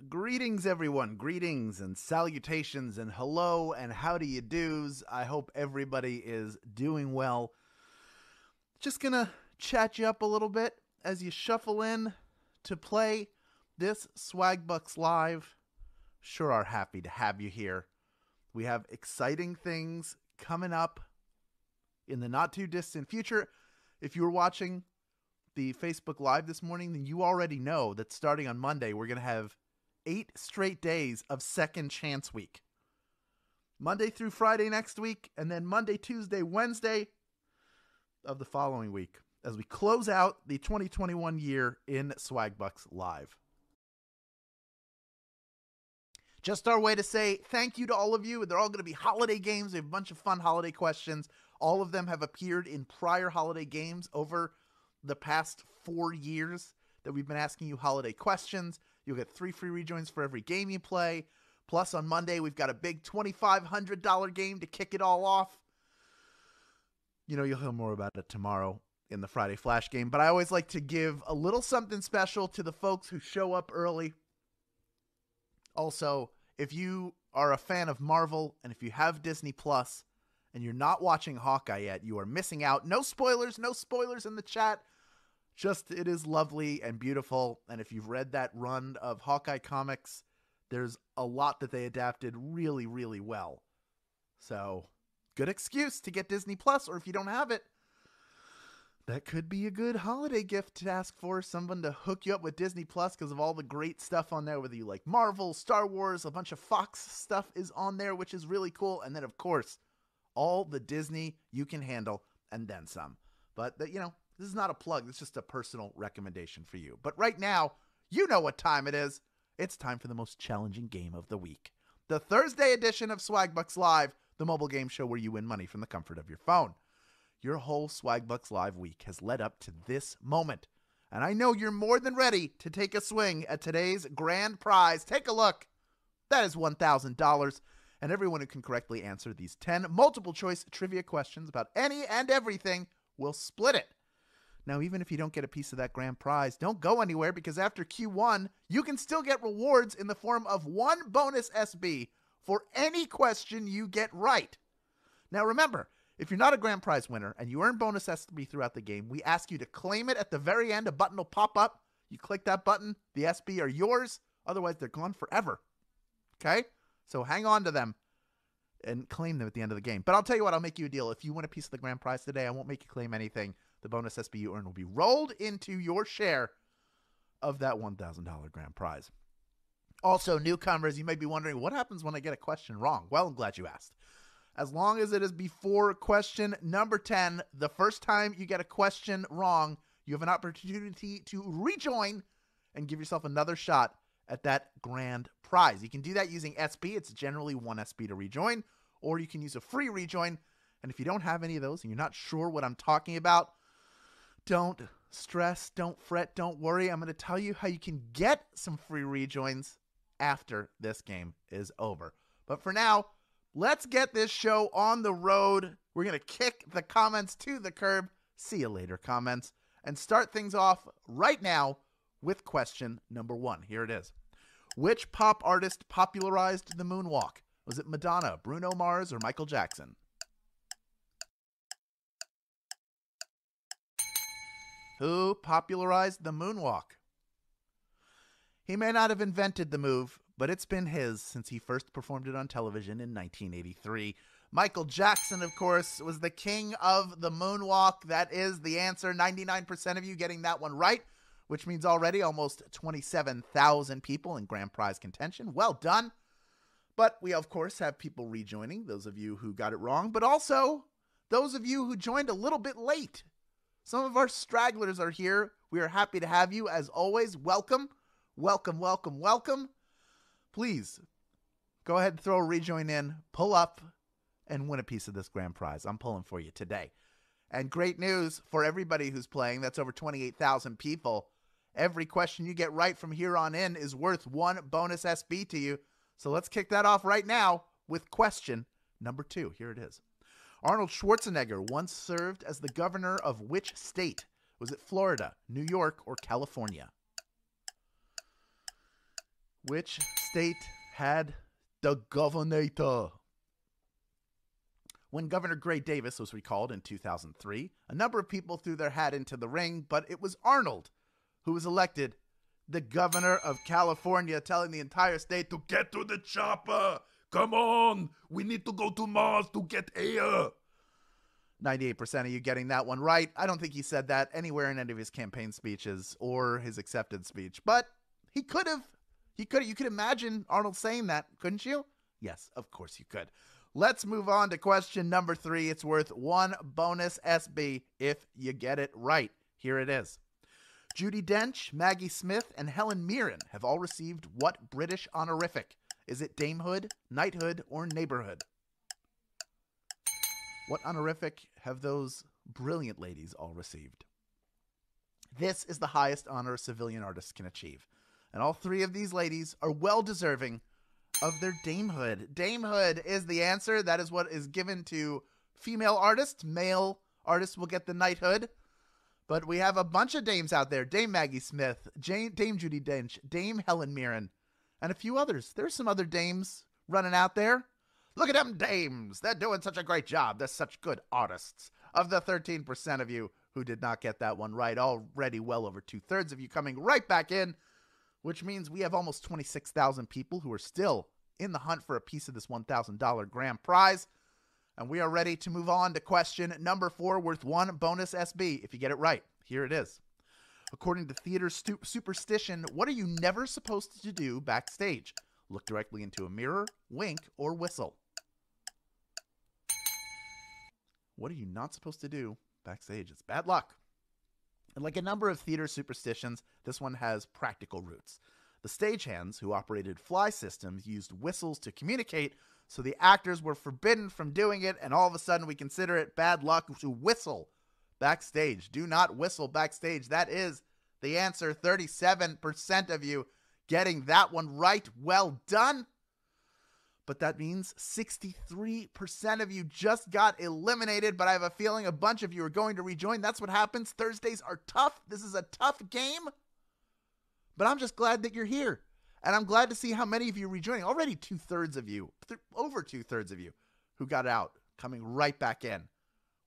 Greetings, everyone. Greetings and salutations and hello and how do you do's. I hope everybody is doing well. Just gonna chat you up a little bit as you shuffle in to play this Swagbucks Live. Sure are happy to have you here. We have exciting things coming up in the not too distant future. If you were watching the Facebook Live this morning, then you already know that starting on Monday, we're going to have 8 straight days of Second Chance Week. Monday through Friday next week, and then Monday, Tuesday, Wednesday of the following week as we close out the 2021 year in Swagbucks Live. Just our way to say thank you to all of you. They're all going to be holiday games. We have a bunch of fun holiday questions. All of them have appeared in prior holiday games over the past 4 years that we've been asking you holiday questions. You'll get 3 free rejoins for every game you play. Plus, on Monday, we've got a big $2,500 game to kick it all off. You know, you'll hear more about it tomorrow in the Friday Flash game. But I always like to give a little something special to the folks who show up early. Also, if you are a fan of Marvel and if you have Disney Plus and you're not watching Hawkeye yet, you are missing out. No spoilers in the chat. Just, it is lovely and beautiful. And if you've read that run of Hawkeye comics, there's a lot that they adapted really, really well. So, good excuse to get Disney Plus, or if you don't have it, that could be a good holiday gift to ask for someone to hook you up with Disney Plus because of all the great stuff on there, whether you like Marvel, Star Wars, a bunch of Fox stuff is on there, which is really cool. And then, of course, all the Disney you can handle and then some. But, you know, this is not a plug. It's just a personal recommendation for you. But right now, you know what time it is. It's time for the most challenging game of the week. The Thursday edition of Swagbucks Live, the mobile game show where you win money from the comfort of your phone. Your whole Swagbucks Live week has led up to this moment. And I know you're more than ready to take a swing at today's grand prize. Take a look. That is $1,000. And everyone who can correctly answer these 10 multiple choice trivia questions about any and everything will split it. Now, even if you don't get a piece of that grand prize, don't go anywhere because after Q1, you can still get rewards in the form of 1 bonus SB for any question you get right. Now, remember, if you're not a grand prize winner and you earn bonus SB throughout the game, we ask you to claim it at the very end. A button will pop up. You click that button. The SB are yours. Otherwise, they're gone forever. Okay? So hang on to them and claim them at the end of the game. But I'll tell you what, I'll make you a deal. If you win a piece of the grand prize today, I won't make you claim anything. The bonus SB you earn will be rolled into your share of that $1,000 grand prize. Also, newcomers, you may be wondering, what happens when I get a question wrong? Well, I'm glad you asked. As long as it is before question number 10, the first time you get a question wrong, you have an opportunity to rejoin and give yourself another shot at that grand prize. You can do that using SB. It's generally 1 SB to rejoin, or you can use a free rejoin. And if you don't have any of those and you're not sure what I'm talking about, don't stress, don't fret, don't worry. I'm going to tell you how you can get some free rejoins after this game is over. But for now, let's get this show on the road. We're going to kick the comments to the curb. See you later, comments. And start things off right now with question number 1. Here it is. Which pop artist popularized the moonwalk? Was it Madonna, Bruno Mars, or Michael Jackson? Who popularized the moonwalk? He may not have invented the move, but it's been his since he first performed it on television in 1983. Michael Jackson, of course, was the king of the moonwalk. That is the answer. 99% of you getting that one right, which means already almost 27,000 people in grand prize contention. Well done. But we, of course, have people rejoining, those of you who got it wrong, but also those of you who joined a little bit late. Some of our stragglers are here. We are happy to have you. As always, welcome, welcome, welcome, welcome. Please go ahead and throw a rejoin in, pull up, and win a piece of this grand prize. I'm pulling for you today. And great news for everybody who's playing. That's over 28,000 people. Every question you get right from here on in is worth 1 bonus SB to you. So let's kick that off right now with question number 2. Here it is. Arnold Schwarzenegger once served as the governor of which state? Was it Florida, New York, or California? Which state had the governor? When Governor Gray Davis was recalled in 2003, a number of people threw their hat into the ring, but it was Arnold who was elected the governor of California, telling the entire state to get to the chopper. Come on, we need to go to Mars to get air. 98% of you getting that one right. I don't think he said that anywhere in any of his campaign speeches or his acceptance speech, but he could have. You could imagine Arnold saying that, couldn't you? Yes, of course you could. Let's move on to question number 3. It's worth 1 bonus SB if you get it right. Here it is. Judi Dench, Maggie Smith, and Helen Mirren have all received what British honorific? Is it damehood, knighthood, or neighborhood? What honorific have those brilliant ladies all received? This is the highest honor a civilian artist can achieve. And all 3 of these ladies are well deserving of their damehood. Damehood is the answer. That is what is given to female artists. Male artists will get the knighthood. But we have a bunch of dames out there. Dame Maggie Smith, Dame Judi Dench, Dame Helen Mirren, and a few others. There's some other dames running out there. Look at them dames. They're doing such a great job. They're such good artists. Of the 13% of you who did not get that one right, already well over 2/3 of you coming right back in, which means we have almost 26,000 people who are still in the hunt for a piece of this $1,000 grand prize. And we are ready to move on to question number 4, worth 1 bonus SB. If you get it right, here it is. According to theater superstition, what are you never supposed to do backstage? Look directly into a mirror, wink, or whistle. What are you not supposed to do backstage? It's bad luck. And like a number of theater superstitions, this one has practical roots. The stagehands who operated fly systems used whistles to communicate, so the actors were forbidden from doing it, and all of a sudden we consider it bad luck to whistle backstage. Do not whistle backstage. That is the answer. 37% of you getting that one right. Well done. But that means 63% of you just got eliminated, but I have a feeling a bunch of you are going to rejoin. That's what happens. Thursdays are tough. This is a tough game. But I'm just glad that you're here. And I'm glad to see how many of you are rejoining. Already 2/3 of you, over 2/3 of you who got out, coming right back in.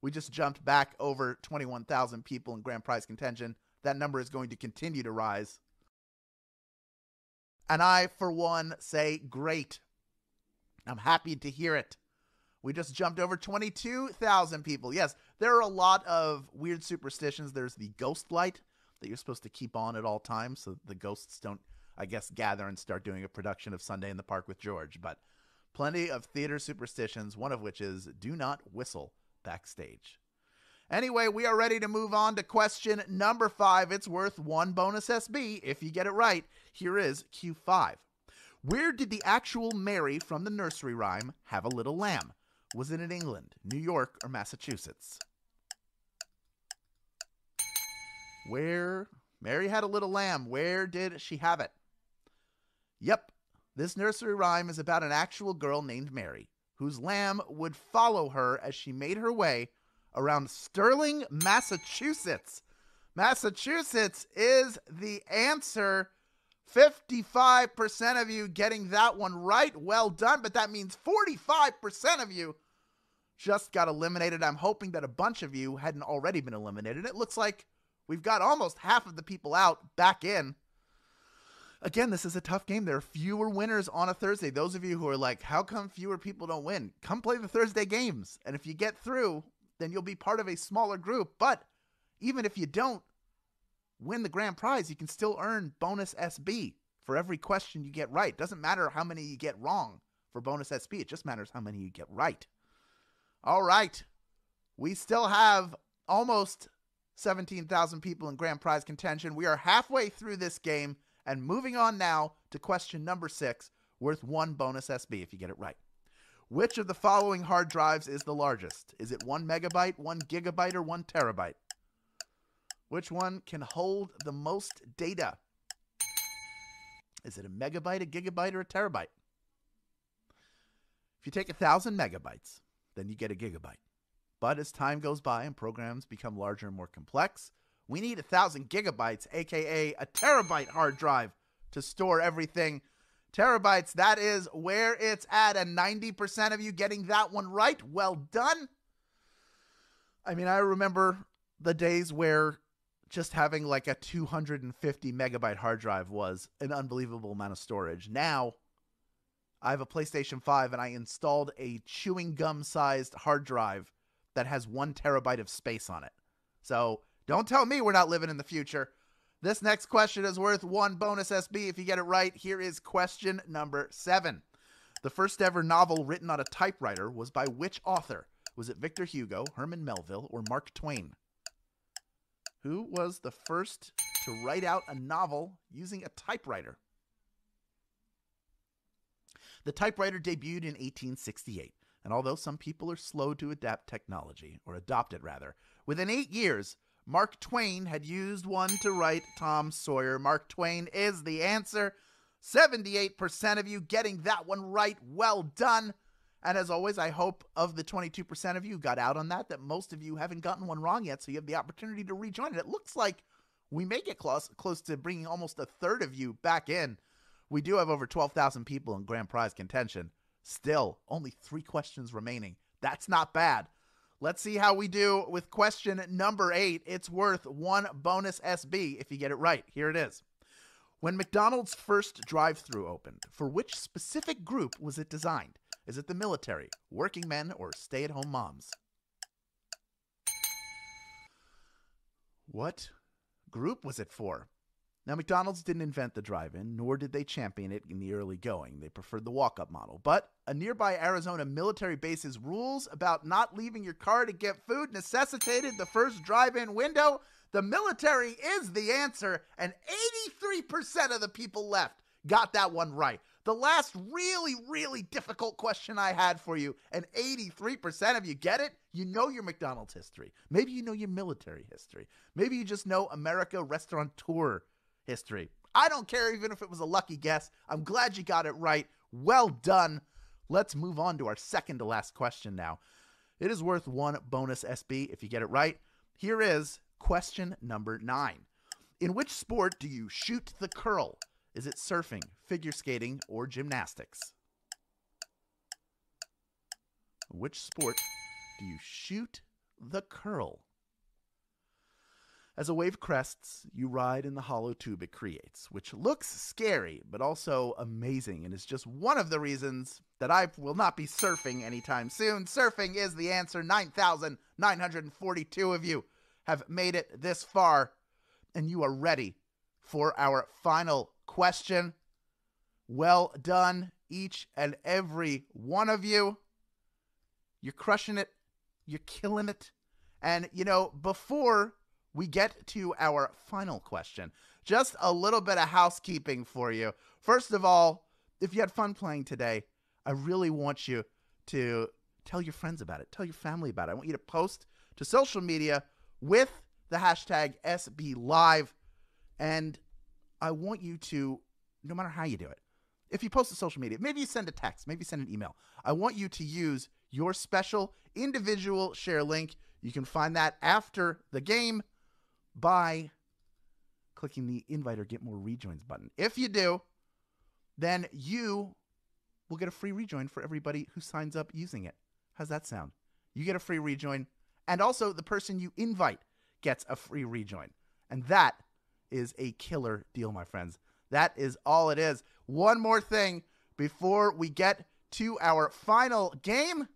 We just jumped back over 21,000 people in grand prize contention. That number is going to continue to rise. And I, for one, say great. I'm happy to hear it. We just jumped over 22,000 people. Yes, there are a lot of weird superstitions. There's the ghost light that you're supposed to keep on at all times so the ghosts don't, I guess, gather and start doing a production of Sunday in the Park with George. But plenty of theater superstitions, one of which is do not whistle backstage. Anyway, we are ready to move on to question number 5. It's worth 1 bonus SB if you get it right. Here is Q5. Where did the actual Mary from the nursery rhyme have a little lamb? Was it in England, New York, or Massachusetts? Where Mary had a little lamb, where did she have it? Yep, this nursery rhyme is about an actual girl named Mary, whose lamb would follow her as she made her way around Sterling, Massachusetts. Massachusetts is the answer. 55% of you getting that one right. Well done, but that means 45% of you just got eliminated. I'm hoping that a bunch of you hadn't already been eliminated. It looks like we've got almost half of the people out back in. Again, this is a tough game. There are fewer winners on a Thursday. Those of you who are like, how come fewer people don't win? Come play the Thursday games. And if you get through, then you'll be part of a smaller group. But even if you don't win the grand prize, you can still earn bonus SB for every question you get right. Doesn't matter how many you get wrong for bonus SB. It just matters how many you get right. All right. We still have almost 17,000 people in grand prize contention. We are halfway through this game and moving on now to question number 6, worth 1 bonus SB if you get it right. Which of the following hard drives is the largest? Is it 1 megabyte, 1 gigabyte, or 1 terabyte? Which one can hold the most data? Is it a megabyte, a gigabyte, or a terabyte? If you take 1,000 megabytes, then you get a gigabyte. But as time goes by and programs become larger and more complex, we need 1,000 gigabytes, aka a terabyte hard drive, to store everything. terabytes. That is where it's at, and 90% of you getting that one right. Well done. I mean, I remember the days where just having like a 250 megabyte hard drive was an unbelievable amount of storage. Now, I have a PlayStation 5 and I installed a chewing gum sized hard drive that has 1 terabyte of space on it. So don't tell me we're not living in the future. This next question is worth 1 bonus SB if you get it right. Here is question number 7. The first ever novel written on a typewriter was by which author? Was it Victor Hugo, Herman Melville, or Mark Twain? Who was the first to write out a novel using a typewriter? The typewriter debuted in 1868, and although some people are slow to adopt it rather, within 8 years, Mark Twain had used one to write Tom Sawyer. Mark Twain is the answer. 78% of you getting that one right. Well done. And as always, I hope of the 22% of you who got out on that most of you haven't gotten one wrong yet, so you have the opportunity to rejoin it. It looks like we may get close to bringing almost a third of you back in. We do have over 12,000 people in grand prize contention. Still, only 3 questions remaining. That's not bad. Let's see how we do with question number 8. It's worth 1 bonus SB if you get it right. Here it is. When McDonald's first drive-thru opened, for which specific group was it designed? Is it the military, working men, or stay-at-home moms? What group was it for? Now, McDonald's didn't invent the drive-in, nor did they champion it in the early going. They preferred the walk-up model. But a nearby Arizona military base's rules about not leaving your car to get food necessitated the first drive-in window. The military is the answer, and 83% of the people left got that one right. The last really, really difficult question I had for you, and 83% of you get it. You know your McDonald's history. Maybe you know your military history. Maybe you just know America restaurateur history. I don't care even if it was a lucky guess. I'm glad you got it right. Well done. Let's move on to our second to last question now. It is worth 1 bonus SB if you get it right. Here is question number 9. In which sport do you shoot the curl? Is it surfing, figure skating, or gymnastics? Which sport do you shoot the curl? As a wave crests, you ride in the hollow tube it creates, which looks scary, but also amazing, and is just one of the reasons that I will not be surfing anytime soon. Surfing is the answer. 9,942 of you have made it this far, and you are ready for our final question. Well done, each and every one of you. You're crushing it. You're killing it. And, before we get to our final question, just a little bit of housekeeping for you. First of all, if you had fun playing today, I really want you to tell your friends about it. Tell your family about it. I want you to post to social media with the hashtag SBLive. And I want you to, no matter how you do it, if you post to social media, maybe you send a text, maybe you send an email. I want you to use your special individual share link. You can find that after the game by clicking the invite or get more rejoins button. If you do, then you will get a free rejoin for everybody who signs up using it. How's that sound? You get a free rejoin, and also the person you invite gets a free rejoin. And that is a killer deal, my friends. That is all it is. One more thing before we get to our final game,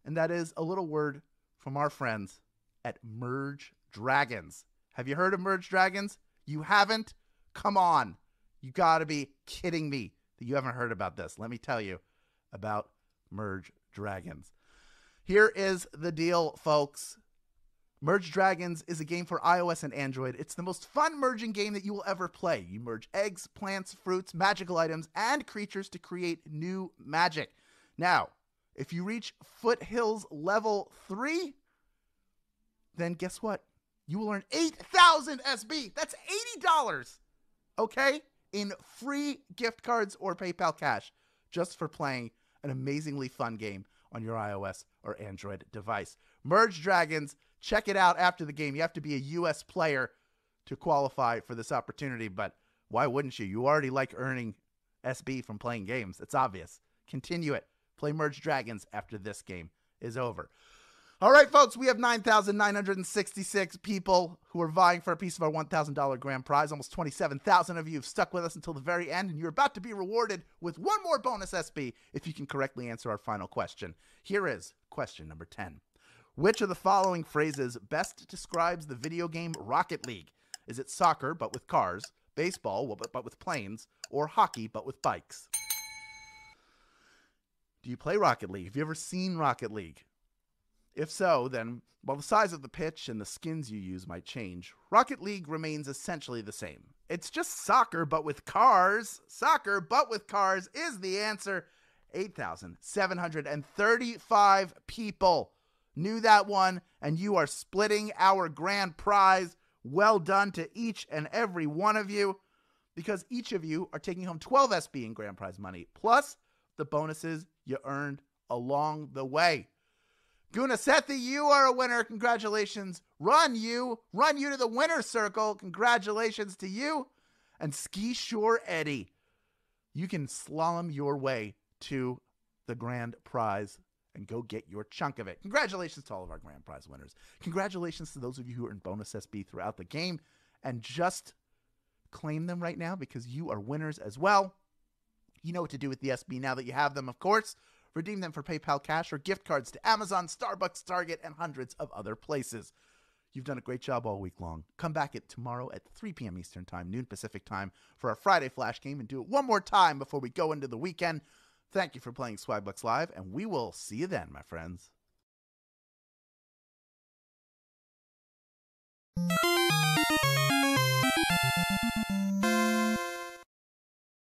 and that is a little word from our friends at Merge Dragons. Have you heard of Merge Dragons? You haven't? Come on. You gotta be kidding me that you haven't heard about this. Let me tell you about Merge Dragons. Here is the deal, folks. Merge Dragons is a game for iOS and Android. It's the most fun merging game that you will ever play. You merge eggs, plants, fruits, magical items, and creatures to create new magic. Now, if you reach Foothills level 3, then guess what? You will earn 8,000 SB. That's $80, okay? In free gift cards or PayPal cash just for playing an amazingly fun game on your iOS or Android device. Merge Dragons. Check it out after the game. You have to be a U.S. player to qualify for this opportunity, but why wouldn't you? You already like earning SB from playing games. It's obvious. Continue it. Play Merge Dragons after this game is over. All right, folks, we have 9,966 people who are vying for a piece of our $1,000 grand prize. Almost 27,000 of you have stuck with us until the very end, and you're about to be rewarded with one more bonus SB if you can correctly answer our final question. Here is question number 10. Which of the following phrases best describes the video game Rocket League? Is it soccer, but with cars, baseball, but with planes, or hockey, but with bikes? Do you play Rocket League? Have you ever seen Rocket League? If so, then, while the size of the pitch and the skins you use might change, Rocket League remains essentially the same. It's just soccer, but with cars. Soccer, but with cars is the answer. 8,735 people knew that one, and you are splitting our grand prize. Well done to each and every one of you, because each of you are taking home 12 SB in grand prize money, plus the bonuses you earned along the way. Gunasethi, you are a winner. Congratulations. Run you to the winner's circle. Congratulations to you. And Ski Shore Eddie, you can slalom your way to the grand prize and go get your chunk of it. Congratulations to all of our grand prize winners. Congratulations to those of you who earned bonus SB throughout the game, and just claim them right now because you are winners as well. You know what to do with the SB now that you have them, of course. Redeem them for PayPal cash or gift cards to Amazon, Starbucks, Target, and hundreds of other places. You've done a great job all week long. Come back tomorrow at 3 p.m. Eastern Time, noon Pacific Time, for our Friday Flash game, and do it one more time before we go into the weekend. Thank you for playing Swagbucks Live, and we will see you then, my friends.